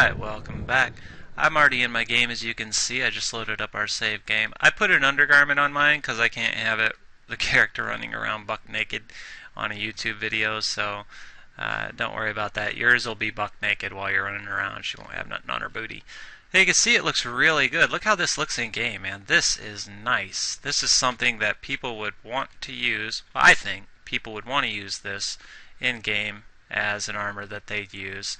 Alright, welcome back. I'm already in my game, as you can see. I just loaded up our save game. I put an undergarment on mine because I can't have the character running around buck naked on a YouTube video, so don't worry about that. Yours will be buck naked while you're running around. She won't have nothing on her booty. Hey, you can see it looks really good. Look how this looks in game, man. This is nice. This is something that people would want to use. Well, I think people would want to use this in game as an armor that they'd use.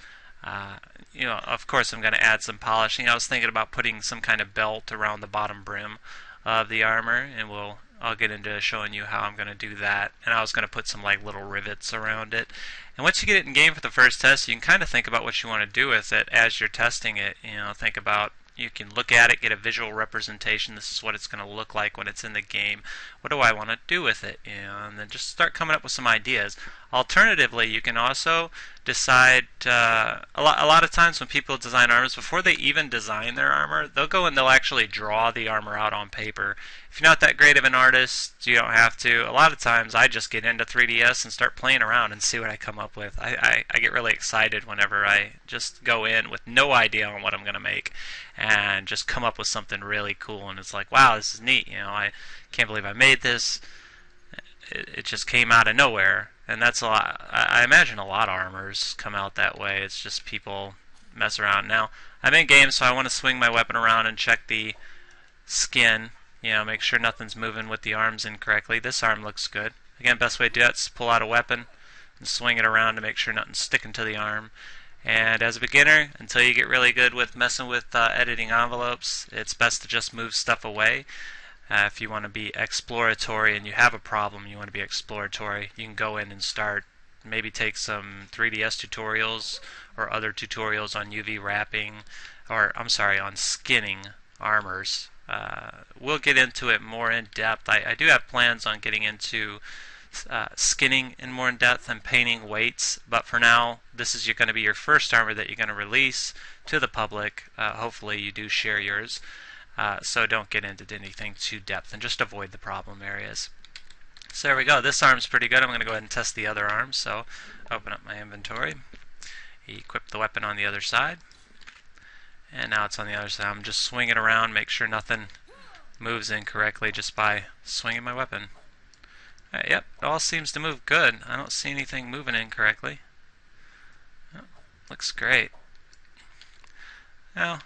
Of course I'm going to add some polishing. I was thinking about putting some kind of belt around the bottom brim of the armor, and I'll get into showing you how I'm going to do that. And I was going to put some like little rivets around it. And once you get it in game for the first test, you can kind of think about what you want to do with it as you're testing it. Think about, you can look at it, get a visual representation. This is what it's going to look like when it's in the game. What do I want to do with it? And then just start coming up with some ideas. Alternatively, you can also decide, a lot of times when people design armors, before they even design their armor, they'll go and they'll actually draw the armor out on paper. If you're not that great of an artist, you don't have to. A lot of times I just get into 3DS and start playing around and see what I come up with. I get really excited whenever I just go in with no idea on what I'm going to make and just come up with something really cool, and it's like, wow, this is neat. I can't believe I made this. It just came out of nowhere. And that's a lot. I imagine a lot of armors come out that way. It's just people mess around. Now, I'm in game, so I want to swing my weapon around and check the skin. Make sure nothing's moving with the arms incorrectly. This arm looks good. Again, best way to do that is pull out a weapon and swing it around to make sure nothing's sticking to the arm. And as a beginner, until you get really good with messing with editing envelopes, it's best to just move stuff away. If you want to be exploratory and you have a problem, you want to be exploratory, you can go in and start, maybe take some 3DS tutorials or other tutorials on UV wrapping, or I'm sorry, on skinning armors. We'll get into it more in depth. I do have plans on getting into skinning in more in depth and painting weights, but for now, this is going to be your first armor that you're going to release to the public. Hopefully you do share yours. So don't get into anything too depth and just avoid the problem areas. So there we go. This arm's pretty good. I'm going to go ahead and test the other arm. So open up my inventory, equip the weapon on the other side, and now it's on the other side. I'm just swinging around, make sure nothing moves incorrectly just by swinging my weapon. Alright, yep, it all seems to move good. I don't see anything moving incorrectly. Oh, looks great. Now,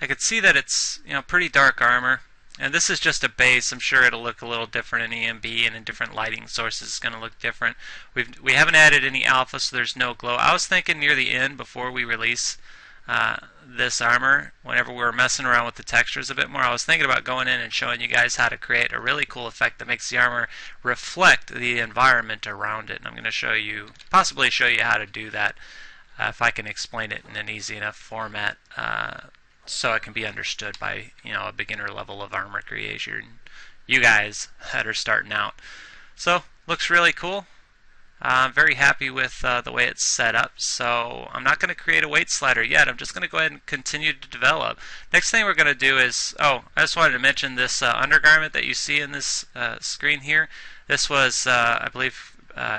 I could see that it's pretty dark armor, and this is just a base. I'm sure it'll look a little different in EMB, and in different lighting sources it's going to look different. We haven't added any alpha, so there's no glow. I was thinking near the end, before we release this armor, whenever we were messing around with the textures a bit more, I was thinking about going in and showing you guys how to create a really cool effect that makes the armor reflect the environment around it. And I'm going to possibly show you how to do that, if I can explain it in an easy enough format. So it can be understood by a beginner level of armor creation, you guys that are starting out. So looks really cool. I'm very happy with the way it's set up. So I'm not going to create a weight slider yet. I'm just going to go ahead and continue to develop. Next thing we're going to do is, I just wanted to mention this undergarment that you see in this screen here. This was, I believe,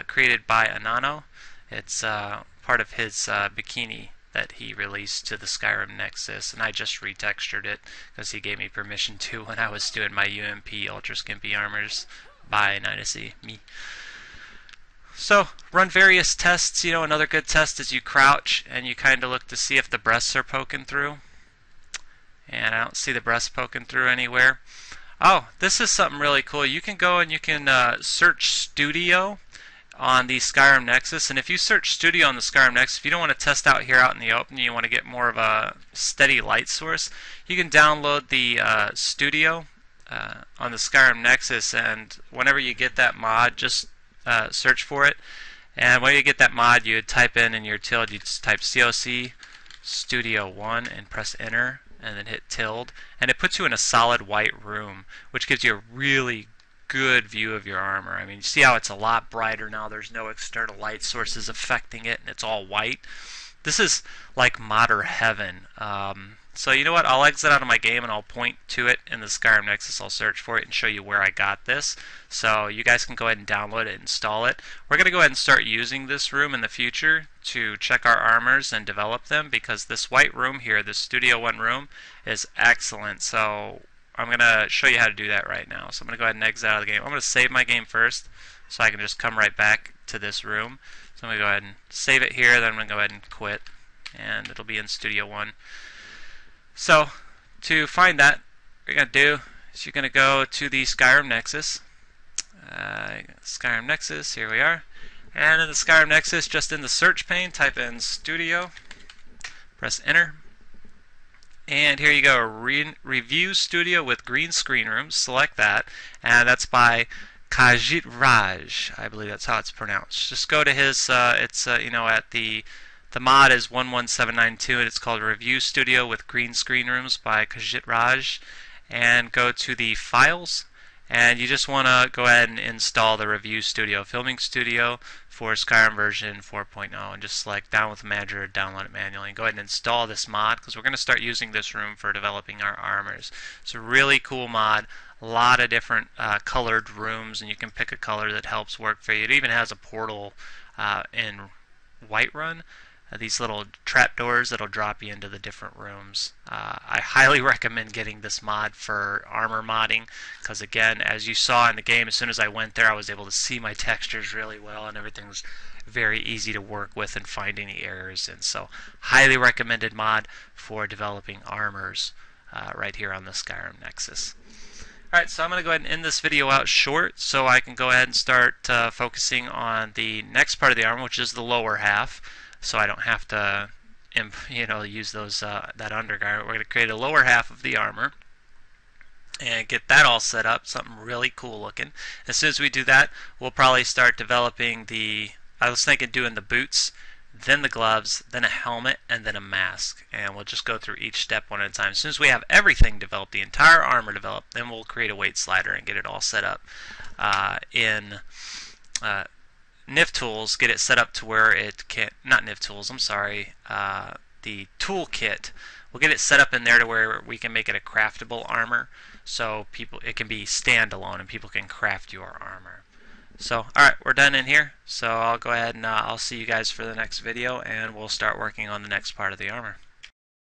created by Anano. It's part of his bikini that he released to the Skyrim Nexus, and I just retextured it because he gave me permission to when I was doing my UMP Ultra Skimpy Armors by Nidasy, me. So, run various tests. Another good test is you crouch and you kind of look to see if the breasts are poking through. And I don't see the breasts poking through anywhere. Oh, this is something really cool. You can go and you can search Studio on the Skyrim Nexus, and if you search Studio on the Skyrim Nexus, if you don't want to test out here out in the open, you want to get more of a steady light source, you can download the Studio on the Skyrim Nexus, and whenever you get that mod, just search for it, and when you get that mod, you would type in your tilde, you just type COC Studio 1 and press enter, and then hit tilde, and it puts you in a solid white room, which gives you a really good view of your armor. I mean, you see how it's a lot brighter now. There's no external light sources affecting it, and it's all white. This is like modder heaven. So you know what? I'll exit out of my game and I'll point to it in the Skyrim Nexus. I'll search for it and show you where I got this. So you guys can go ahead and download it and install it. We're going to go ahead and start using this room in the future to check our armors and develop them, because this white room here, this Studio 1 room, is excellent. So I'm going to show you how to do that right now. So I'm going to go ahead and exit out of the game. I'm going to save my game first so I can just come right back to this room. So I'm going to go ahead and save it here, then I'm going to go ahead and quit, and it'll be in Studio 1. So to find that, what you're going to do is you're going to go to the Skyrim Nexus. Skyrim Nexus, here we are. And in the Skyrim Nexus, just in the search pane, type in Studio, press Enter. And here you go, Review Studio with Green Screen Rooms. Select that, and that's by KahjiitRaj. I believe that's how it's pronounced. Just go to his, at the mod is 11792, and it's called Review Studio with Green Screen Rooms by KahjiitRaj. And go to the Files, and you just want to go ahead and install the Review Studio Filming Studio for Skyrim version 4.0, and just select Download with the Manager, download it manually, and go ahead and install this mod, because we're going to start using this room for developing our armors. It's a really cool mod. A lot of different colored rooms, and you can pick a color that helps work for you. It even has a portal in Whiterun. These little trapdoors that'll drop you into the different rooms. I highly recommend getting this mod for armor modding, because again, as you saw in the game, as soon as I went there I was able to see my textures really well, and everything's very easy to work with and find any errors. And so highly recommended mod for developing armors right here on the Skyrim Nexus. Alright, so I'm going to go ahead and end this video out short so I can go ahead and start focusing on the next part of the armor, which is the lower half, so I don't have to use those that undergarment. We're going to create a lower half of the armor and get that all set up, something really cool looking. As soon as we do that, we'll probably start developing I was thinking doing the boots, then the gloves, then a helmet, and then a mask. And we'll just go through each step one at a time. As soon as we have everything developed, the entire armor developed, then we'll create a weight slider and get it all set up in NIF Tools, get it set up to where it can, not NIF Tools, I'm sorry, the toolkit. We'll get it set up in there to where we can make it a craftable armor, so it can be standalone and people can craft your armor. So, alright, we're done in here, so I'll go ahead and I'll see you guys for the next video, and we'll start working on the next part of the armor.